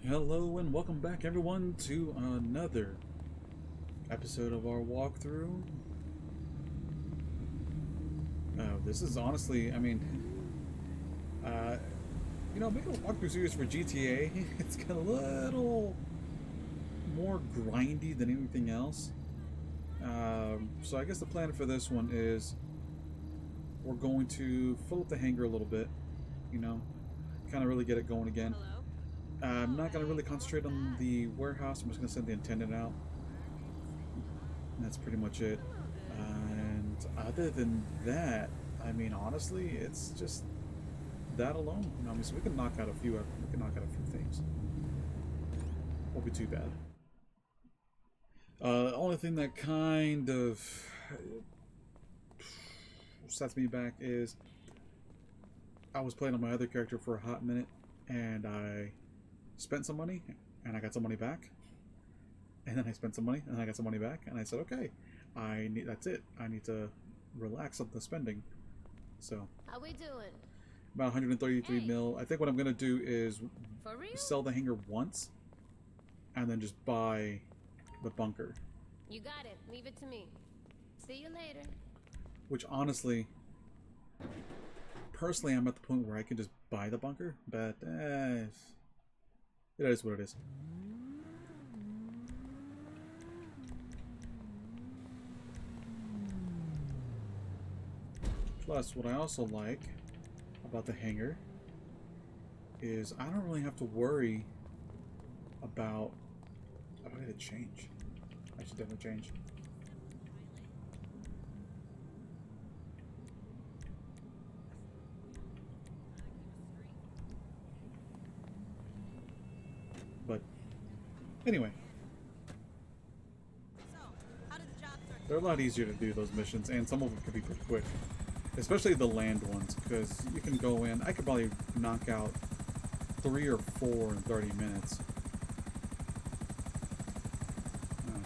Hello and welcome back everyone to another episode of our walkthrough. This is honestly, uh, making a walkthrough series for GTA, it's got a little more grindy than anything else. So I guess the plan for this one is we're going to fill up the hangar a little bit, you know, kind of really get it going again. I'm not going to really concentrate on the warehouse. I'm just going to send the attendant out. That's pretty much it. And other than that, I mean, honestly, it's just that alone. So we can knock out a few. We can knock out a few things. Won't be too bad. The only thing that kind of sets me back is I was playing on my other character for a hot minute, and I spent some money, and I got some money back. And then I spent some money, and I got some money back, and I said, okay, that's it. I need to relax on the spending. So, how we doing? About 133 mil. I think what I'm gonna do is For real? sell the hangar once, and then just buy the bunker. You got it. Leave it to me. See you later. Which honestly, personally, I'm at the point where I can just buy the bunker, but it is what it is. Plus, what I also like about the hangar is I don't really have to worry about... Oh, I gotta change. I should definitely change. But, anyway. They're a lot easier to do, those missions, and some of them can be pretty quick. Especially the land ones, because you can go in... I could probably knock out 3 or 4 in 30 minutes.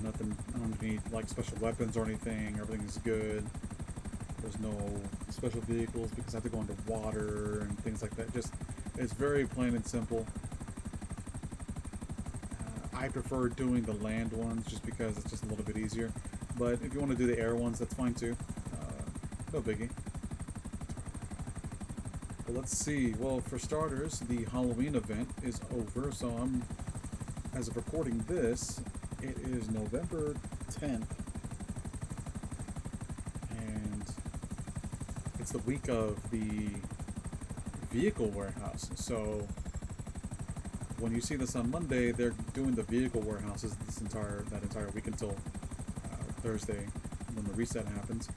Nothing... I don't need, like, special weapons or anything. Everything's good. There's no special vehicles because I have to go underwater and things like that. Just... It's very plain and simple. I prefer doing the land ones just because it's just a little bit easier. But if you want to do the air ones, that's fine too. No biggie. But let's see. Well, for starters, the Halloween event is over. So as of recording this, it is November 10th. And it's the week of the vehicle warehouse. So when you see this on Monday, they're doing the vehicle warehouses that entire week until Thursday when the reset happens.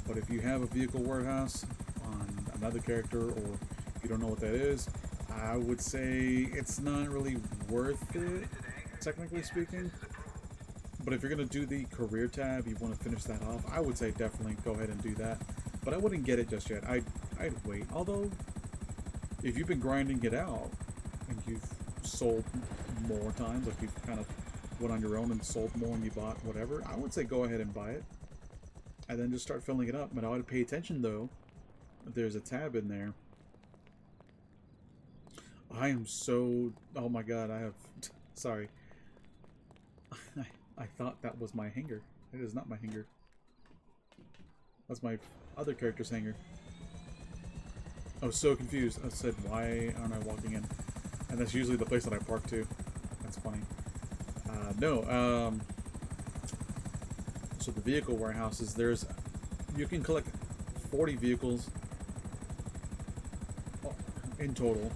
But if you have a vehicle warehouse on another character, or if you don't know what that is, I would say it's not really worth it, technically speaking. But if you're going to do the career tab, you want to finish that off, I would say definitely go ahead and do that. But I wouldn't get it just yet. I'd wait. Although, if you've been grinding it out, and you've sold more times, like you've kind of went on your own and sold more and you bought whatever, I would say go ahead and buy it. And then just start filling it up. But I would pay attention though. There's a tab in there. I am so... Oh my god, I have... Sorry. I thought that was my hangar. It is not my hangar. That's my other character's hangar. I was so confused. I said, why aren't I walking in? And that's usually the place that I park to. That's funny. So the vehicle warehouses, you can collect 40 vehicles in total.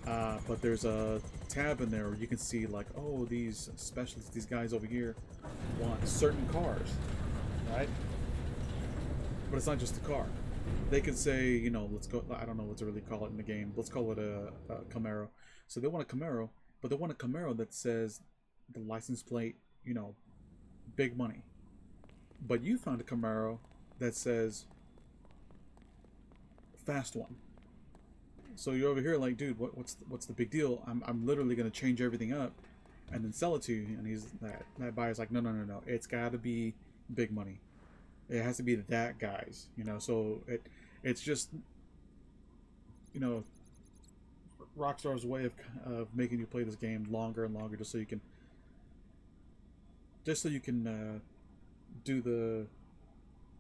But there's a tab in there where you can see like, oh, these specialists, these guys over here want certain cars, right? But it's not just a car. They could say, you know, let's go, I don't know what to really call it in the game. Let's call it a Camaro. So they want a Camaro, but they want a Camaro that says the license plate, you know, big money. But you found a Camaro that says fast one. So you're over here like, dude, what's the big deal? I'm literally gonna change everything up and then sell it to you. And that buyer's like, no. It's gotta be big money. It has to be that guy's, you know. So it's just, you know, Rockstar's way of making you play this game longer and longer, just so you can do the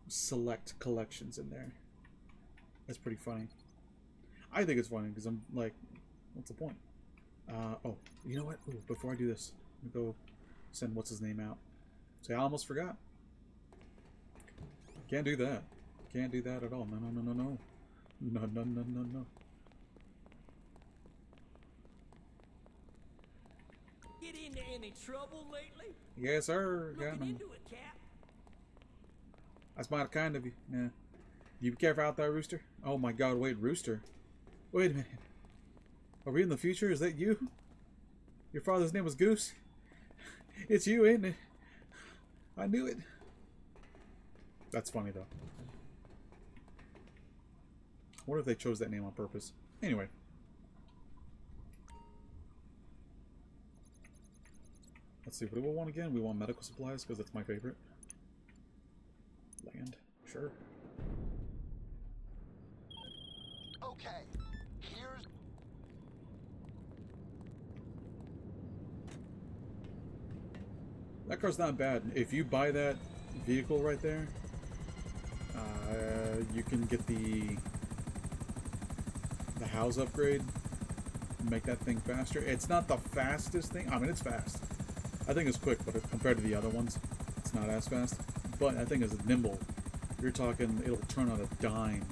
select collections in there. That's pretty funny. I think it's funny because I'm like, what's the point? Oh, you know what? Ooh, before I do this, let me go send what's his name out. See, I almost forgot. Can't do that. Can't do that at all. No, no, no, no, no. No, no, no, no, no. Get into any trouble lately? Yes, sir. Got Looking him. into it, Cap. That's mighty kind of you. Yeah. You be careful out there, Rooster. Oh my God! Wait, Rooster. Wait a minute. Are we in the future? Is that you? Your father's name was Goose. It's you, ain't it? I knew it. That's funny though. I wonder if they chose that name on purpose. Anyway. Let's see, what do we want again? We want medical supplies because that's my favorite. Land. Sure. Okay, here's... That car's not bad. If you buy that vehicle right there, you can get the house upgrade, make that thing faster. It's not the fastest thing. I mean, it's fast. I think it's quick, but compared to the other ones, it's not as fast. But I think it's nimble. You're talking, it'll turn on a dime,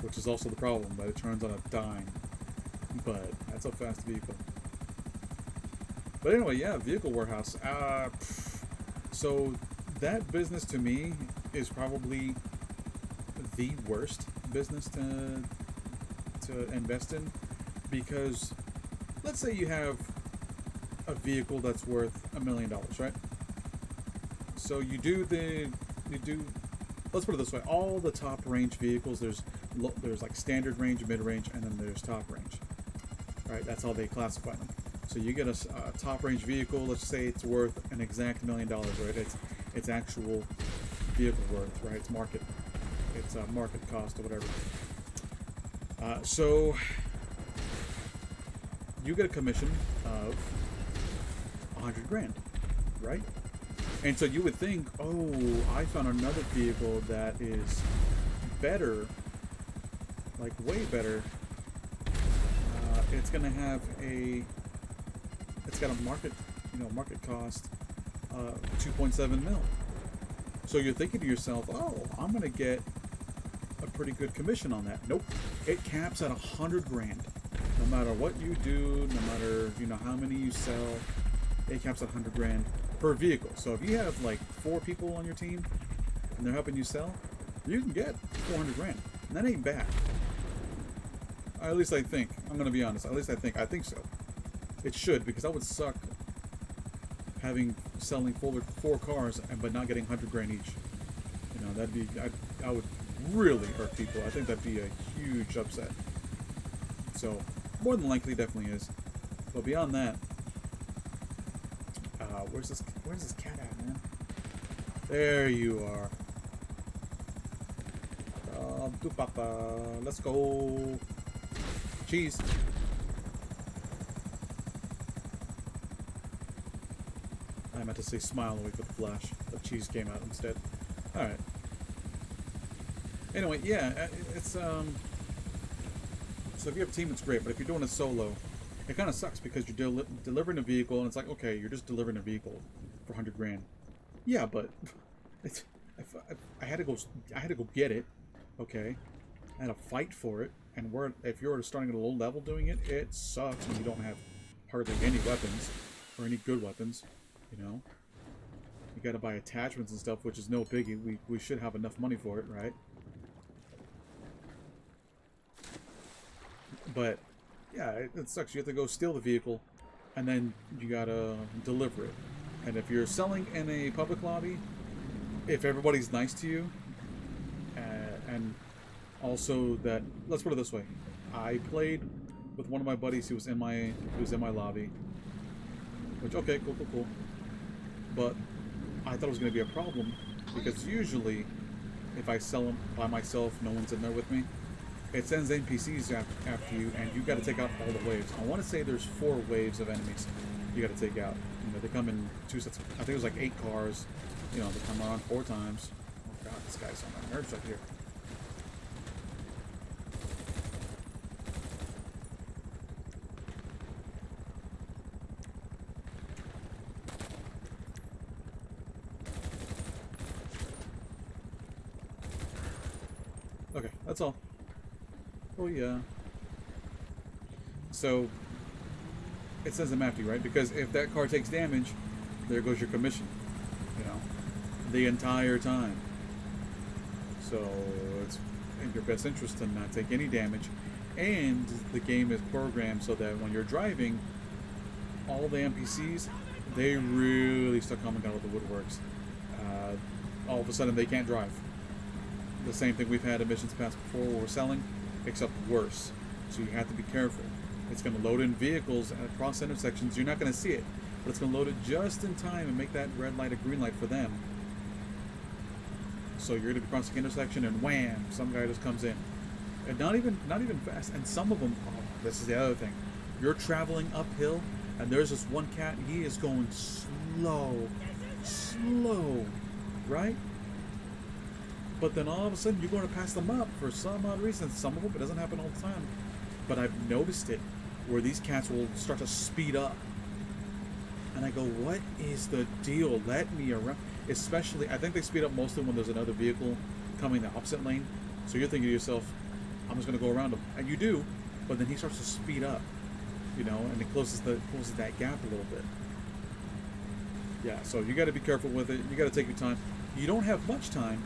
which is also the problem, but it turns on a dime. But that's a fast vehicle. But anyway, yeah, vehicle warehouse. So that business to me is probably the worst business to invest in, because let's say you have a vehicle that's worth $1 million, right? So let's put it this way: all the top range vehicles, there's like standard range, mid range, and then there's top range. Right? That's how they classify them. So you get a top range vehicle. Let's say it's worth an exact $1 million, right? It's actual vehicle worth, right? It's market cost or whatever. So you get a commission of 100 grand, right? And so you would think, oh, I found another vehicle that is better, like way better. It's gonna have it's got a market cost 2.7 mil. So you're thinking to yourself, oh, I'm gonna get a pretty good commission on that. Nope, it caps at 100 grand. No matter what you do, no matter how many you sell, it caps at 100 grand per vehicle. So if you have like 4 people on your team and they're helping you sell, you can get 400 grand. And that ain't bad. At least I think. I'm gonna be honest. At least I think so. It should, because that would suck selling 4 cars but not getting 100 grand each. That'd be I would really hurt people. I think that'd be a huge upset. So more than likely, definitely is. But beyond that, where's this cat at, man? There you are. Do papa. Let's go. Cheese. I meant to say smile away for the flash, but cheese came out instead. Alright. Anyway, yeah, it's, so if you have a team, it's great, but if you're doing it solo, it kind of sucks, because you're delivering a vehicle, and it's like, okay, you're just delivering a vehicle for 100 grand. Yeah, but I had to go get it, okay? I had to fight for it, and if you're starting at a low level doing it, it sucks when you don't have hardly any weapons, or any good weapons, You gotta buy attachments and stuff, which is no biggie. We should have enough money for it, right? But yeah, it sucks. You have to go steal the vehicle, and then you gotta deliver it. And if you're selling in a public lobby, if everybody's nice to you, and also that, let's put it this way, I played with one of my buddies who was in my lobby. Which, okay, cool. But I thought it was going to be a problem, because usually if I sell them by myself, no one's in there with me. it sends NPCs after you, and you got to take out all the waves. I want to say there's 4 waves of enemies you got to take out. You know, they come in 2 sets. I think it was like 8 cars. You know, they come around 4 times. Oh god, this guy's on my nerves right here. Okay, that's all. Oh yeah. So it sends them after you, right? Because if that car takes damage, there goes your commission. You know, the entire time. So it's in your best interest to not take any damage. And the game is programmed so that when you're driving, all the NPCs, they really start coming out of the woodworks. All of a sudden, they can't drive. The same thing we've had in missions past before where we're selling, except worse. So you have to be careful. It's going to load in vehicles across intersections. You're not going to see it, but it's going to load it just in time and make that red light a green light for them. So you're going to be crossing an intersection and wham, some guy just comes in. And not even fast. And some of them, oh, this is the other thing. You're traveling uphill and there's this one cat, he is going slow, right? But then all of a sudden you're going to pass them up for some odd reason. Some of them, it doesn't happen all the time. But I've noticed it where these cats will start to speed up. And I go, what is the deal? Let me around. Especially, I think they speed up mostly when there's another vehicle coming the opposite lane. So you're thinking to yourself, I'm just going to go around him. And you do, but then he starts to speed up. You know, and it closes that gap a little bit. Yeah, so you got to be careful with it. You got to take your time. You don't have much time,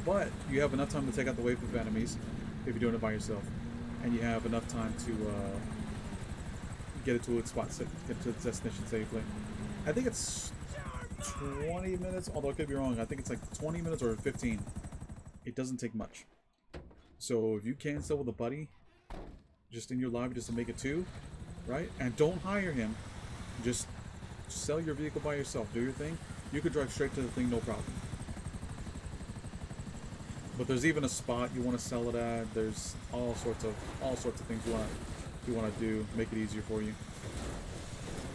but you have enough time to take out the wave of enemies if you're doing it by yourself. And you have enough time to get it to its spot, get to its destination safely. I think it's 20 minutes, although I could be wrong. I think it's like 20 minutes or 15. It doesn't take much. So if you can sell with a buddy, just in your lobby, just to make it 2, right? And don't hire him. Just sell your vehicle by yourself. Do your thing. You could drive straight to the thing, no problem. But there's even a spot you want to sell it at. There's all sorts of things you want to do, make it easier for you.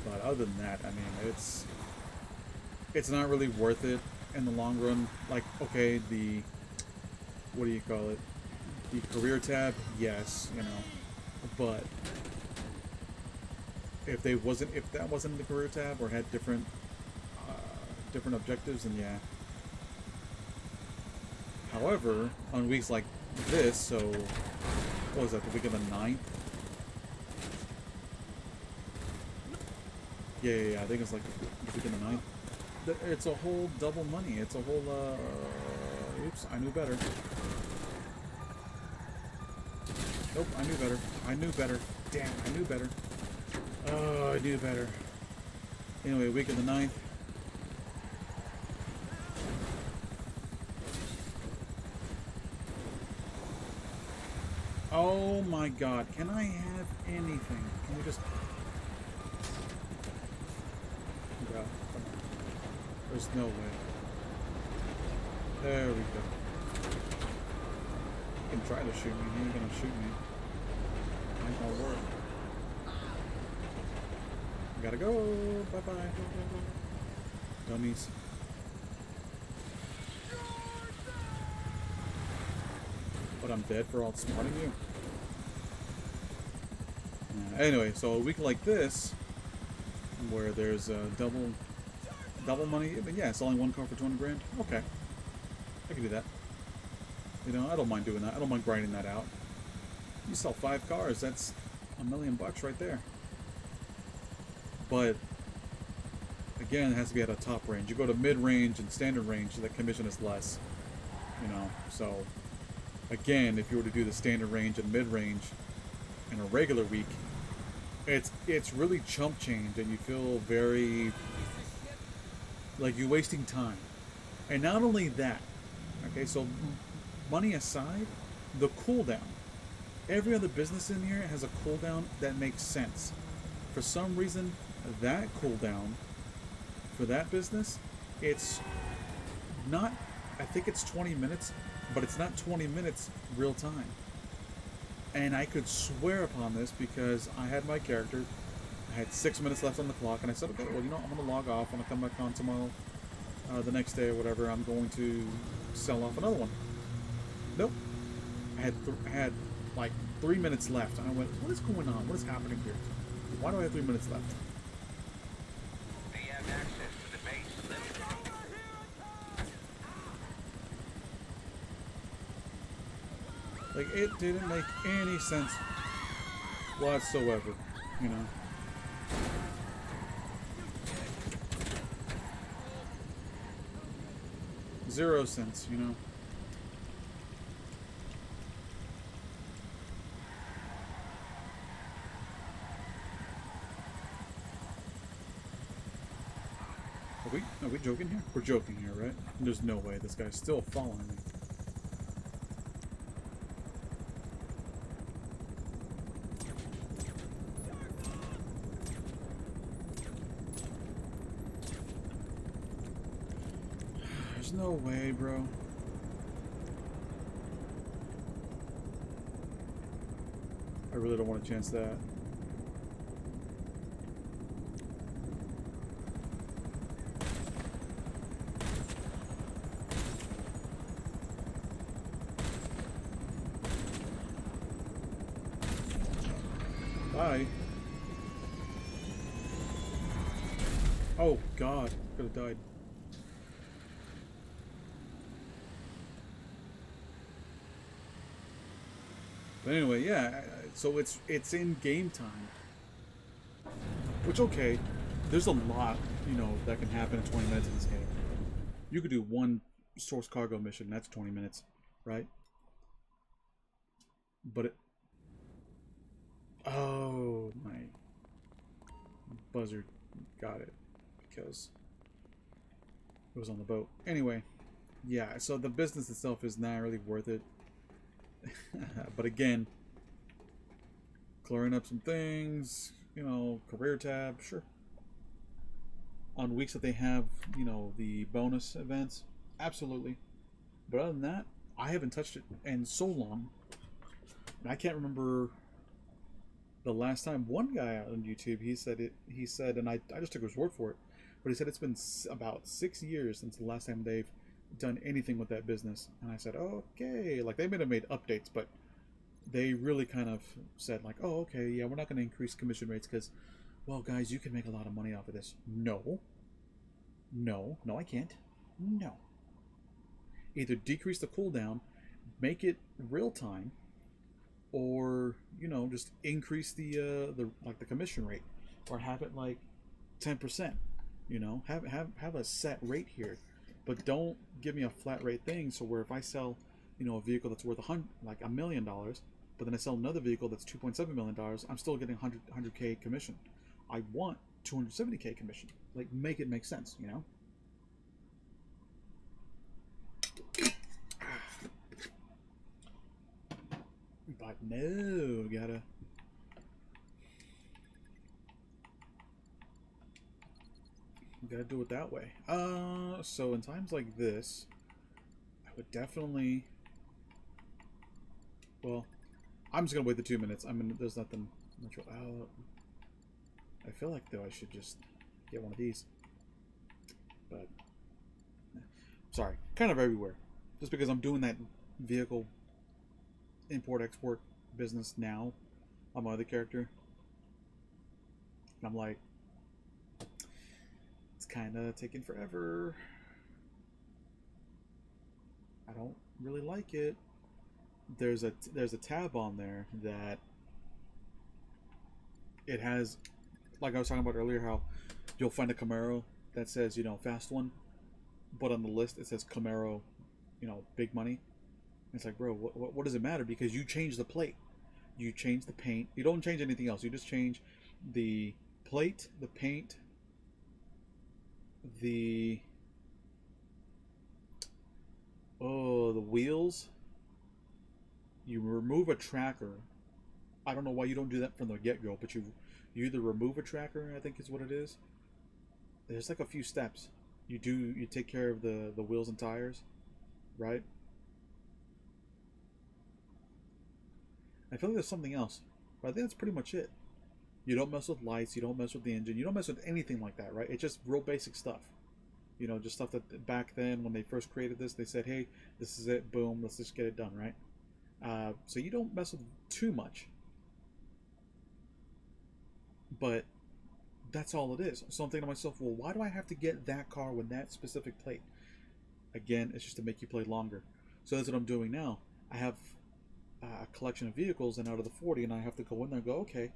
But other than that, I mean, it's not really worth it in the long run. Like, okay, the what do you call it? The career tab, yes, you know, but if that wasn't in the career tab or had different objectives, then yeah. However, on weeks like this, so what was that, the week of the 9th? Yeah, I think it's like the week of the 9th. It's a whole double money. It's a whole, oops, I knew better. Nope, I knew better. Damn, I knew better. Oh, I knew better. Anyway, week of the 9th. Oh my god, can I have anything? Can we just... Yeah, come on. There's no way. There we go. He can try to shoot me, he ain't gonna shoot me. Ain't gonna work. Gotta go, bye-bye. Dummies. But I'm dead for all smarting you. Anyway, so a week like this, where there's double money, but yeah, selling one car for 200 grand. Okay, I can do that. You know, I don't mind doing that. I don't mind grinding that out. You sell 5 cars, that's $1 million right there. But again, it has to be at a top range. You go to mid-range and standard range, the commission is less. You know, so. Again, if you were to do the standard range and mid-range in a regular week, it's really chump change, and you feel very like you're wasting time. And not only that, okay, so money aside, the cooldown. Every other business in here has a cooldown that makes sense. For some reason, that cooldown for that business, it's not, I think it's 20 minutes, but it's not 20 minutes real time. And I could swear upon this because I had my character. I had 6 minutes left on the clock, and I said, okay, well, you know, I'm going to log off. When I come back on tomorrow, the next day or whatever, I'm going to sell off another one. Nope. I had like 3 minutes left. And I went, what is going on? What is happening here? Why do I have 3 minutes left? They have access to the base. Like, it didn't make any sense whatsoever, you know? Zero sense, you know? Are we joking here? We're joking here, right? There's no way this guy's still following me. There's no way, bro. I really don't want to chance that. Bye. Oh, God. Could have died. But anyway, yeah, so it's in game time. Which, okay, there's a lot, you know, that can happen in 20 minutes in this game. You could do one source cargo mission, that's 20 minutes, right? But it... Oh, my buzzer got it because it was on the boat. Anyway, yeah, so the business itself is not really worth it. But again, clearing up some things, you know, career tab, sure. On weeks that they have, you know, the bonus events, absolutely. But other than that, I haven't touched it in so long. I can't remember the last time. One guy out on YouTube, he said, and I just took his word for it, but he said it's been about 6 years since the last time they've done anything with that business. And I said, okay, like they may have made updates, but they really kind of said like, oh, okay, yeah, we're not going to increase commission rates because, well, guys, you can make a lot of money off of this. No, I can't. No. Either decrease the cooldown, make it real time, or, you know, just increase the commission rate, or have it like 10%. You know, have a set rate here, but don't give me a flat rate thing. So where if I sell, you know, a vehicle that's worth $1 million, but then I sell another vehicle that's $2.7 million, I'm still getting 100K commission. I want 270K commission. Like, make it make sense, you know. But no, gotta do it that way. So in times like this, I would definitely, well, I'm just gonna wait the 2 minutes. I mean, there's nothing much. I feel like though I should just get one of these, but sorry, kind of everywhere, just because I'm doing that vehicle import-export business now on my other character, and I'm like, it's kind of taking forever. I don't really like it. There's a tab on there that it has, like I was talking about earlier, how you'll find a Camaro that says, you know, fast one, but on the list it says Camaro, you know, big money. It's like, bro, what does it matter? Because you change the plate, you change the paint, you don't change anything else. You just change the plate, the paint, the wheels. You remove a tracker. I don't know why you don't do that from the get-go, but you either remove a tracker, I think is what it is. There's like a few steps. You take care of the wheels and tires, right? I feel like there's something else, but I think that's pretty much it. You don't mess with lights, you don't mess with the engine, you don't mess with anything like that, right? It's just real basic stuff. You know, just stuff that back then when they first created this, they said, hey, this is it, boom, let's just get it done, right? So you don't mess with too much. But that's all it is. So I'm thinking to myself, well, why do I have to get that car with that specific plate? Again, it's just to make you play longer. So that's what I'm doing now. I have a collection of vehicles, and out of the 40, and I have to go in there and go, okay,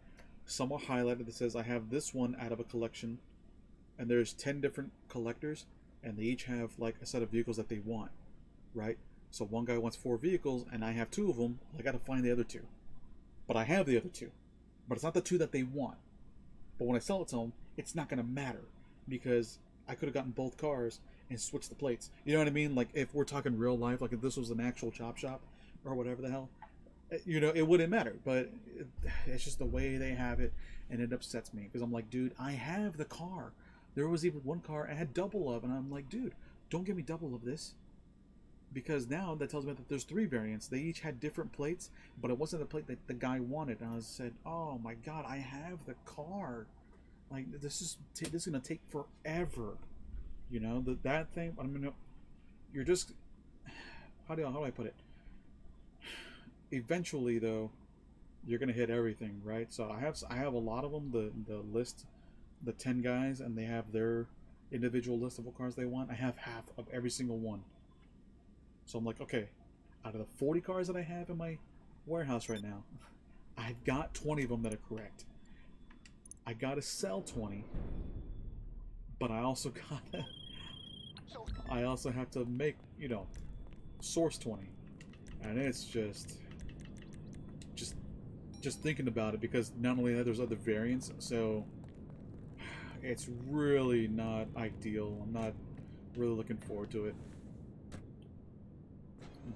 some are highlighted that says I have this one out of a collection, and there's 10 different collectors, and they each have like a set of vehicles that they want, right? So one guy wants 4 vehicles, and I have 2 of them. I got to find the other 2, but I have the other 2, but it's not the 2 that they want. But when I sell it to them, it's not going to matter because I could have gotten both cars and switched the plates. You know what I mean? Like if we're talking real life, like if this was an actual chop shop or whatever the hell, you know, it wouldn't matter. But it's just the way they have it, and it upsets me because I'm like, dude, I have the car. There was even one car I had double of, and I'm like, dude, don't give me double of this. Because now that tells me that there's 3 variants. They each had different plates, but it wasn't the plate that the guy wanted. And I said, "Oh my God, I have the car. Like this is gonna take forever." You know that thing. I mean, you're just how do I put it? Eventually, though, you're gonna hit everything, right? So I have a lot of them. The list, the 10 guys, and they have their individual list of what cars they want. I have half of every single one. So I'm like, okay, out of the 40 cars that I have in my warehouse right now, I've got 20 of them that are correct. I gotta sell 20, but I also have to make, you know, source 20, and it's just thinking about it because not only that, there's other variants, so it's really not ideal. I'm not really looking forward to it.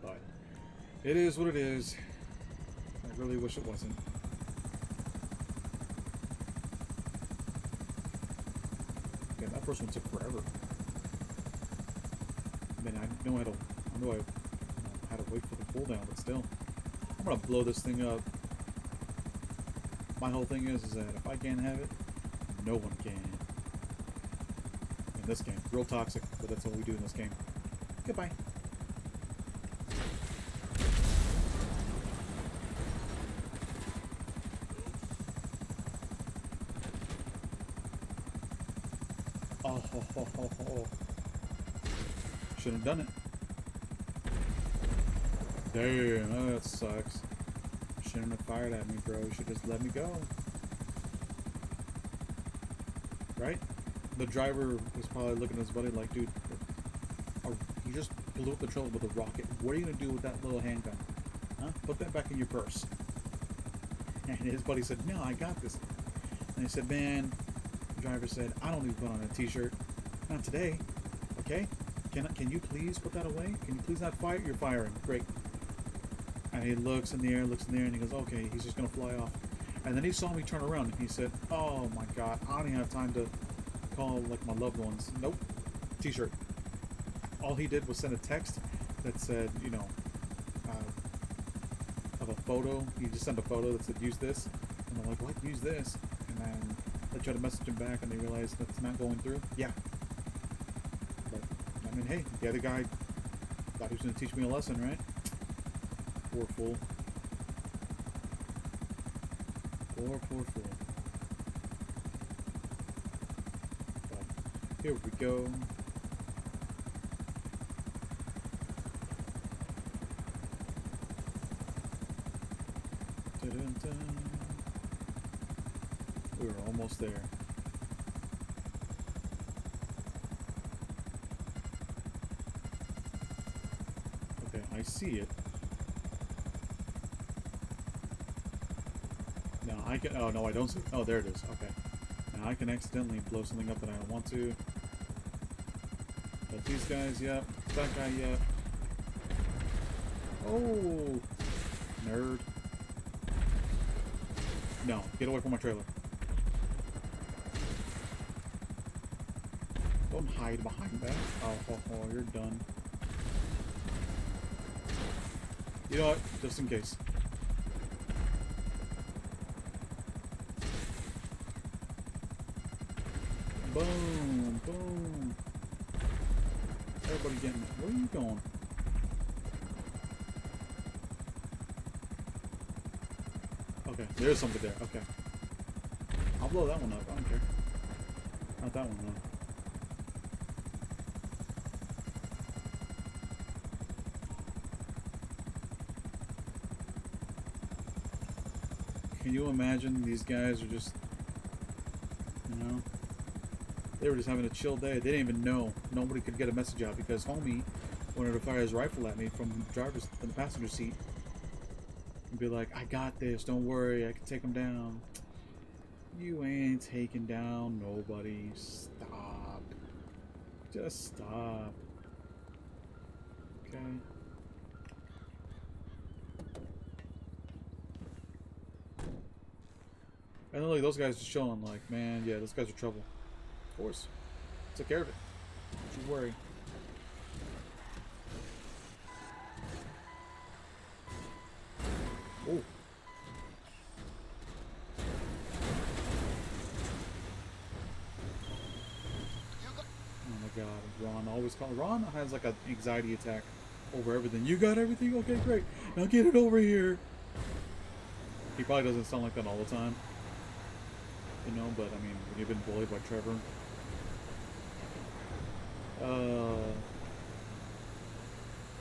But it is what it is. I really wish it wasn't. Okay, that first one took forever. I mean, I know I had to wait for the cooldown, but still, I'm gonna blow this thing up. My whole thing is that if I can't have it, no one can. In this game, real toxic, but that's what we do in this game. Goodbye. Oh. Shouldn't have done it. Damn, that sucks. Shouldn't have fired at me, bro. You should just let me go. Right? The driver was probably looking at his buddy like, dude, you just blew up the trailer with a rocket. What are you going to do with that little handgun? Huh? Put that back in your purse. And his buddy said, no, I got this. And he said, man, the driver said, I don't even put on a t-shirt. Not today. Okay? Can you please put that away? Can you please not fire? You're firing. Great. And he looks in the air, and he goes, okay, he's just going to fly off. And then he saw me turn around, and he said, oh my God, I don't even have time to call, like, my loved ones. Nope. T-shirt. All he did was send a text that said, you know, of a photo. He just sent a photo that said, use this. And I'm like, what? Use this? And then they try to message him back, and they realize that's not going through. Yeah. But, I mean, hey, the other guy thought he was going to teach me a lesson, right? Poor fool. Poor fool. But here we go. Dun-dun-dun. We were almost there. Okay, I see it. No, I can. Oh no, I don't see it. Oh, there it is. Okay. Now I can accidentally blow something up that I don't want to. But these guys, yep. That guy, yep. Oh, nerd. No, get away from my trailer. Don't hide behind that. Oh, you're done. You know what? Just in case. Boom, boom. Everybody getting it. Where are you going? Okay, there's somebody there. Okay. I'll blow that one up. I don't care. Not that one, though. Can you imagine these guys are just, you know, they were just having a chill day. They didn't even know. Nobody could get a message out because homie wanted to fire his rifle at me from the passenger seat and be like, I got this, don't worry, I can take him down. You ain't taking down nobody. Stop. Just stop. Okay. And then, like, those guys just chilling, like, man, yeah, those guys are trouble. Of course. Took care of it. Don't you worry. Oh. Oh my god, Ron always Ron has like an anxiety attack over everything. You got everything? Okay, great. Now get it over here. He probably doesn't sound like that all the time. You know, but I mean, when you've been bullied by Trevor.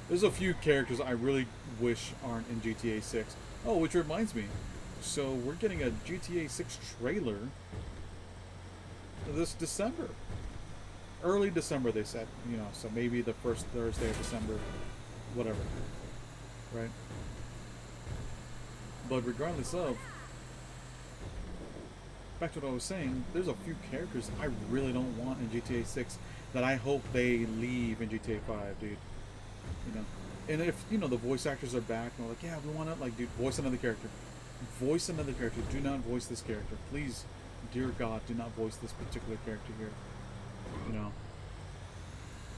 There's a few characters I really wish aren't in GTA 6. Oh, which reminds me. So we're getting a GTA 6 trailer this December. Early December, they said. You know, so maybe the first Thursday of December. Whatever. Right? But regardless of, back to what I was saying, there's a few characters I really don't want in GTA 6 that I hope they leave in GTA 5, dude. You know, and if, you know, the voice actors are back and they're like, yeah, we want to, like, dude, voice another character. Voice another character. Do not voice this character. Please, dear God, do not voice this particular character here. You know.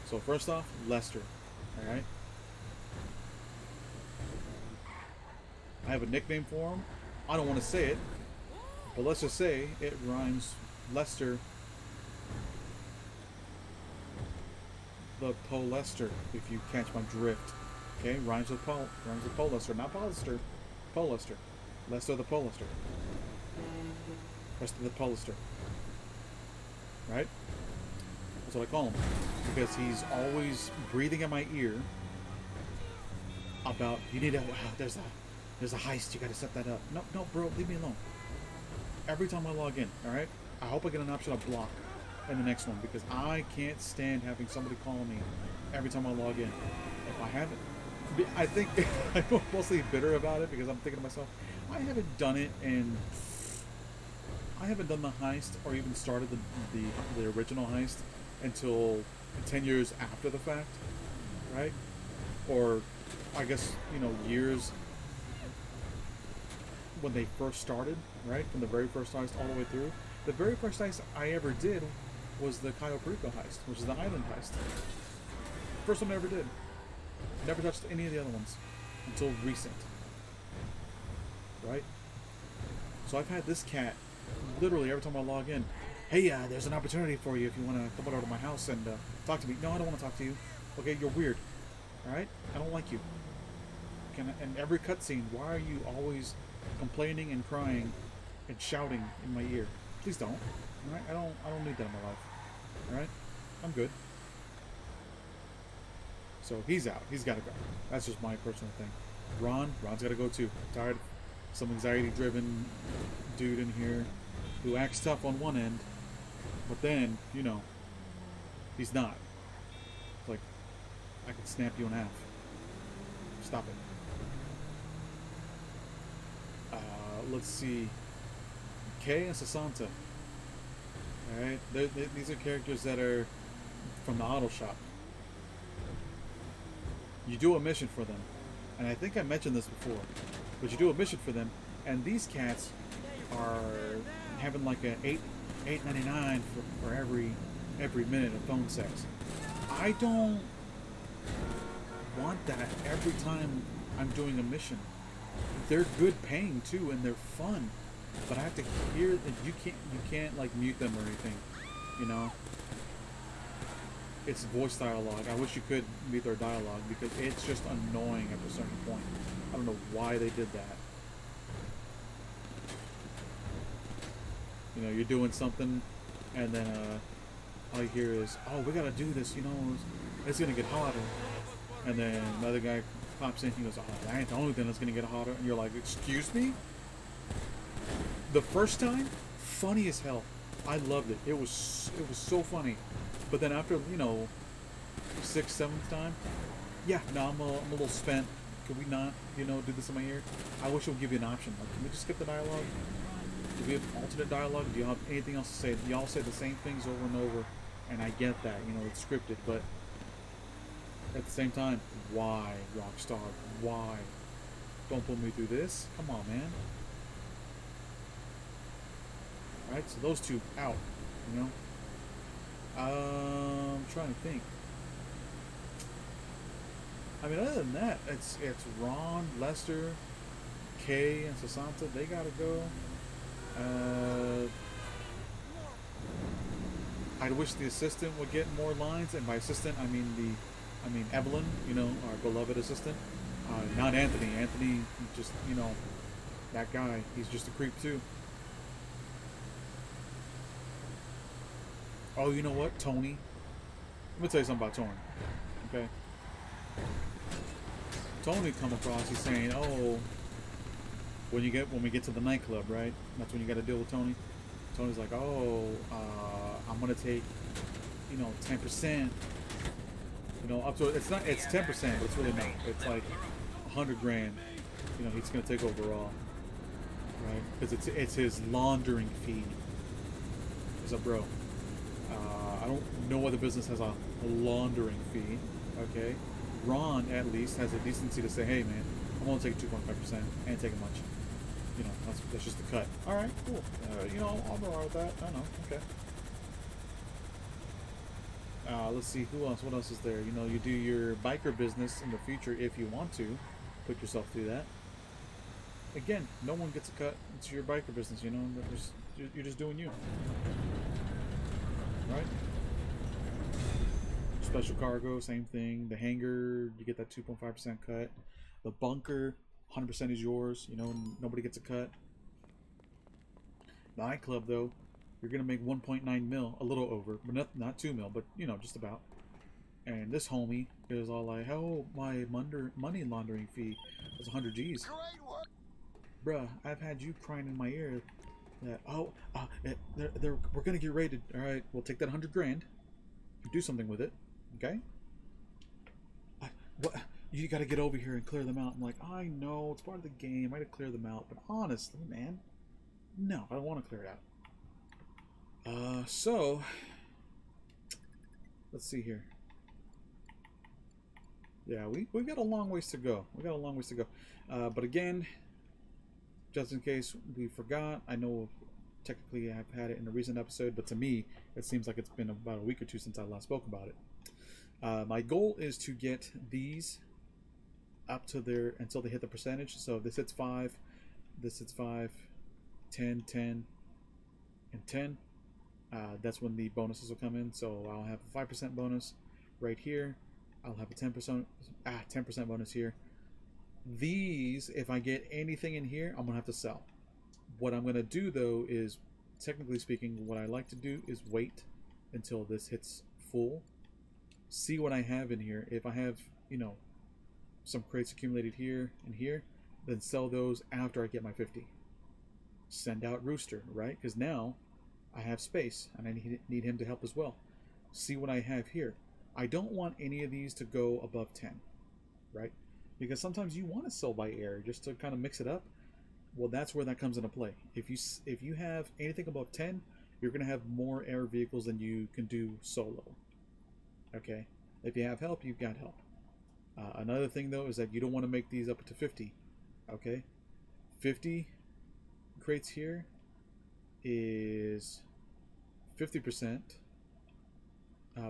So first off, Lester. Alright? I have a nickname for him. I don't want to say it. But let's just say it rhymes Lester. The Poe Lester, if you catch my drift. Okay, rhymes with Poe. Rhymes with Poe Lester. Not Pollester. Poe Lester. Lester the Poe Lester. Lester the Poe Lester. Right? That's what I call him. Because he's always breathing in my ear about, you need to, there's a heist, you gotta set that up. No, no, bro, leave me alone. Every time I log in, alright? I hope I get an option of block in the next one, because I can't stand having somebody call me every time I log in. If I haven't, I think I'm mostly bitter about it because I'm thinking to myself, I haven't done it, and I haven't done the heist or even started the original heist until 10 years after the fact, right? Or I guess, you know, years when they first started, right? From the very first heist all the way through. The very first heist I ever did was the Cayo Perico heist, which is the island heist. First one I ever did. Never touched any of the other ones until recent. Right? So I've had this cat literally every time I log in. Hey, there's an opportunity for you if you want to come over to my house and talk to me. No, I don't want to talk to you. Okay, you're weird. Alright? I don't like you. And every cutscene, why are you always complaining and crying and shouting in my ear? Please don't. Alright? I don't need that in my life. Alright? I'm good. So he's out. He's gotta go. That's just my personal thing. Ron's gotta go too. I'm tired of some anxiety-driven dude in here who acts tough on one end, but then, you know, he's not. It's like, I can snap you in half. Stop it. Let's see. Kay and Sasanta. Alright? These are characters that are from the auto shop. You do a mission for them. And I think I mentioned this before. But you do a mission for them, and these cats are having like a $8.99 for every minute of phone sex. I don't want that every time I'm doing a mission. They're good paying too, and they're fun. But I have to hear that you can't like mute them or anything. you know. It's voice dialogue. I wish you could read their dialogue because it's just annoying at a certain point. I don't know why they did that. You know, you're doing something, and then all you hear is, "Oh, we gotta do this. You know, it's gonna get hotter." And then another guy pops in. He goes, "Oh, that ain't the only thing that's gonna get hotter." And you're like, "Excuse me?" The first time, funny as hell. I loved it. It was so funny. But then after, you know, 6th, 7th time, yeah, no, I'm a little spent. Can we not, you know, do this in my ear? I wish it would give you an option. Like, can we just skip the dialogue? Do we have alternate dialogue? Do you have anything else to say? Y'all say the same things over and over, and I get that, you know, it's scripted, but at the same time, why, Rockstar? Why? Don't put me through this? Come on, man. Alright, so those two out, you know? I'm trying to think. I mean, other than that, it's Ron, Lester, Kay, and Sasanta. They gotta go. I wish the assistant would get more lines, and by assistant I mean Evelyn. You know, our beloved assistant. Not Anthony. Anthony, just, you know, that guy. He's just a creep too. Oh, you know what? Tony. Let me tell you something about Tony. Okay? Tony come across, he's saying, "Oh, when we get to the nightclub, right? That's when you got to deal with Tony." Tony's like, "Oh, I'm gonna take, you know, 10%. You know, up to it's 10%, but it's really not. It's like 100 grand. You know, he's gonna take overall, right? Because it's his laundering fee." He's like, "Bro, I don't know whether business has a laundering fee, okay? Ron, at least, has the decency to say, hey, man, I'm only taking 2.5% and taking much. You know, that's just the cut." All right, cool. You know, I'm all right with that. I know, okay. Let's see, who else? What else is there? You know, you do your biker business in the future if you want to. Put yourself through that. Again, no one gets a cut. It's your biker business, you know. You're just doing you. Right? Special cargo, same thing. The hangar, you get that 2.5% cut. The bunker, 100% is yours. You know, nobody gets a cut. The nightclub, though, you're gonna make 1.9 mil, a little over, but not 2 mil, but you know, just about. And this homie is all like, "Oh, my money laundering fee was 100 G's." Great work. Bruh, I've had you crying in my ear that, we're gonna get raided. All right, we'll take that 100 grand, do something with it, okay? What? You got to get over here and clear them out. I'm like, I know it's part of the game. I got to clear them out, but honestly, man, no, I don't want to clear it out. So let's see here. Yeah, we got a long ways to go. But again, just in case we forgot, I know technically I've had it in a recent episode, but to me, it seems like it's been about a week or two since I last spoke about it. My goal is to get these up to their until they hit the percentage. So if this hits 5, this hits 5, 10, 10, and 10. That's when the bonuses will come in. So I'll have a 5% bonus right here. I'll have a 10% bonus here. These, if I get anything in here, I'm gonna have to sell. What I'm gonna do though is, technically speaking, what I like to do is wait until this hits full. See what I have in here. If I have, you know, some crates accumulated here and here, then sell those after I get my 50. Send out Rooster, right? Because now I have space and I need him to help as well. See what I have here. I don't want any of these to go above 10, right? Because sometimes you want to sell by air just to kind of mix it up. Well, that's where that comes into play. If you have anything above 10, you're going to have more air vehicles than you can do solo. Okay? If you have help, you've got help. Another thing, though, is that you don't want to make these up to 50. Okay? 50 crates here is 50%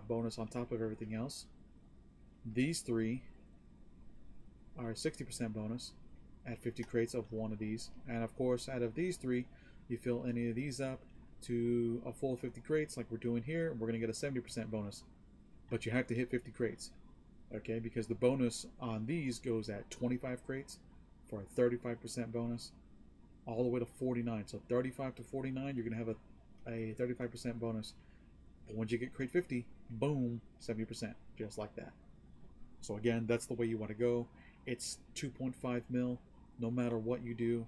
bonus on top of everything else. These three are 60% bonus at 50 crates of one of these. And of course, out of these three, you fill any of these up, to a full 50 crates like we're doing here, we're going to get a 70% bonus. But you have to hit 50 crates. Okay, because the bonus on these goes at 25 crates for a 35% bonus, all the way to 49. So 35 to 49, you're going to have a 35% bonus. But once you get crate 50, boom, 70%, just like that. So again, that's the way you want to go. It's 2.5 mil, no matter what you do.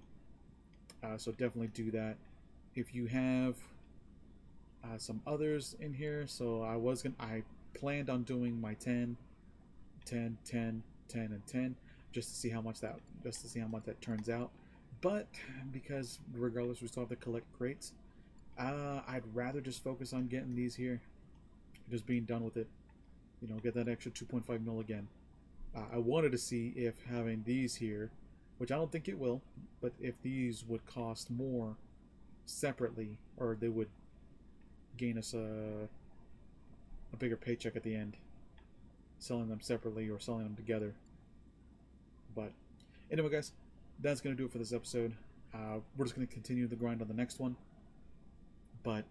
So definitely do that. If you have some others in here, so I planned on doing my 10, 10, 10, 10, and 10, just to see how much that turns out. But because regardless we still have to collect crates, I'd rather just focus on getting these here, just being done with it. You know, get that extra 2.5 mil again. I wanted to see if having these here, which I don't think it will, but if these would cost more separately, or they would gain us a bigger paycheck at the end, selling them separately or selling them together. But anyway, guys, that's going to do it for this episode. We're just going to continue the grind on the next one. But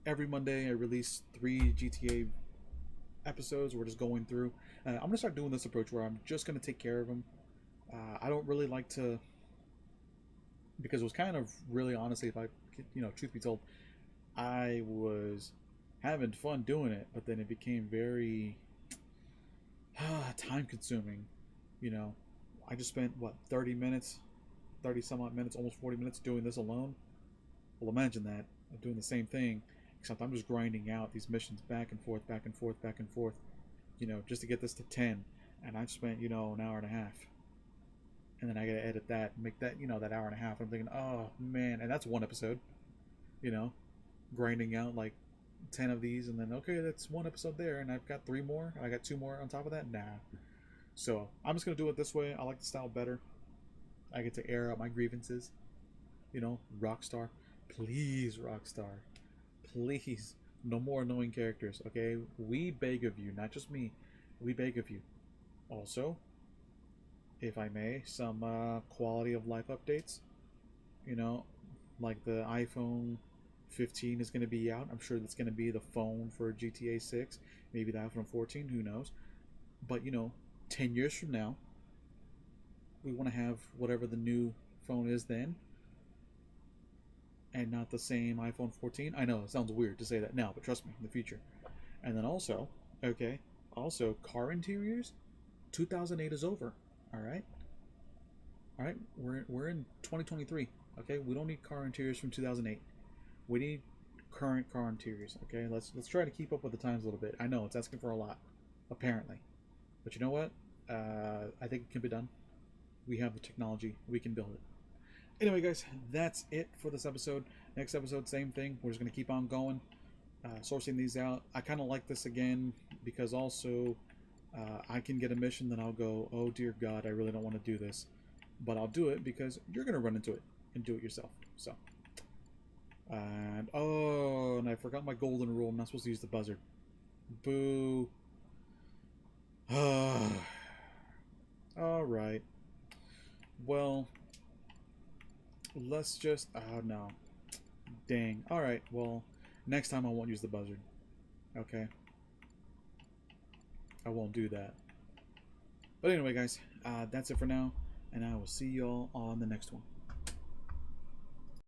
every Monday I release 3 GTA episodes. We're just going through. I'm going to start doing this approach where I'm just going to take care of them. I don't really like to, because it was kind of really, honestly, if I, truth be told, I was having fun doing it, but then it became very time consuming. I just spent 30 some odd minutes, almost 40 minutes doing this alone. Well, imagine that, doing the same thing, except I'm just grinding out these missions back and forth, just to get this to 10. And I've spent, an hour and a half. And then I gotta edit that, make that, that hour and a half. I'm thinking, oh man, and that's one episode, grinding out like 10 of these, and then, okay, that's one episode there, and I've got 3 more, and I got 2 more on top of that. Nah. So I'm just gonna do it this way. I like the style better. I get to air out my grievances. Rockstar, please, Rockstar, please, no more annoying characters. Okay, we beg of you, not just me. We beg of you. Also, if I may, some quality of life updates. Like the iPhone 15 is going to be out. I'm sure that's going to be the phone for GTA 6. Maybe the iPhone 14, who knows. But 10 years from now, we want to have whatever the new phone is then, and not the same iPhone 14. I know it sounds weird to say that now, but trust me, in the future. And then also, car interiors, 2008 is over. All right, we're in 2023. Okay, we don't need car interiors from 2008. We need current car interiors. Okay, let's try to keep up with the times a little bit. I know it's asking for a lot, apparently, but you know what? I think it can be done. We have the technology. We can build it. Anyway, guys, that's it for this episode. Next episode, same thing. We're just gonna keep on going, sourcing these out. I kind of like this again because also. I can get a mission, then I'll go, oh dear God, I really don't want to do this. But I'll do it because you're going to run into it and do it yourself. So, and I forgot my golden rule. I'm not supposed to use the buzzard. Boo. Alright. Well, let's just, oh no. Dang. Alright, well, next time I won't use the buzzard. Okay. I won't do that. But anyway, guys, that's it for now, and I will see y'all on the next one.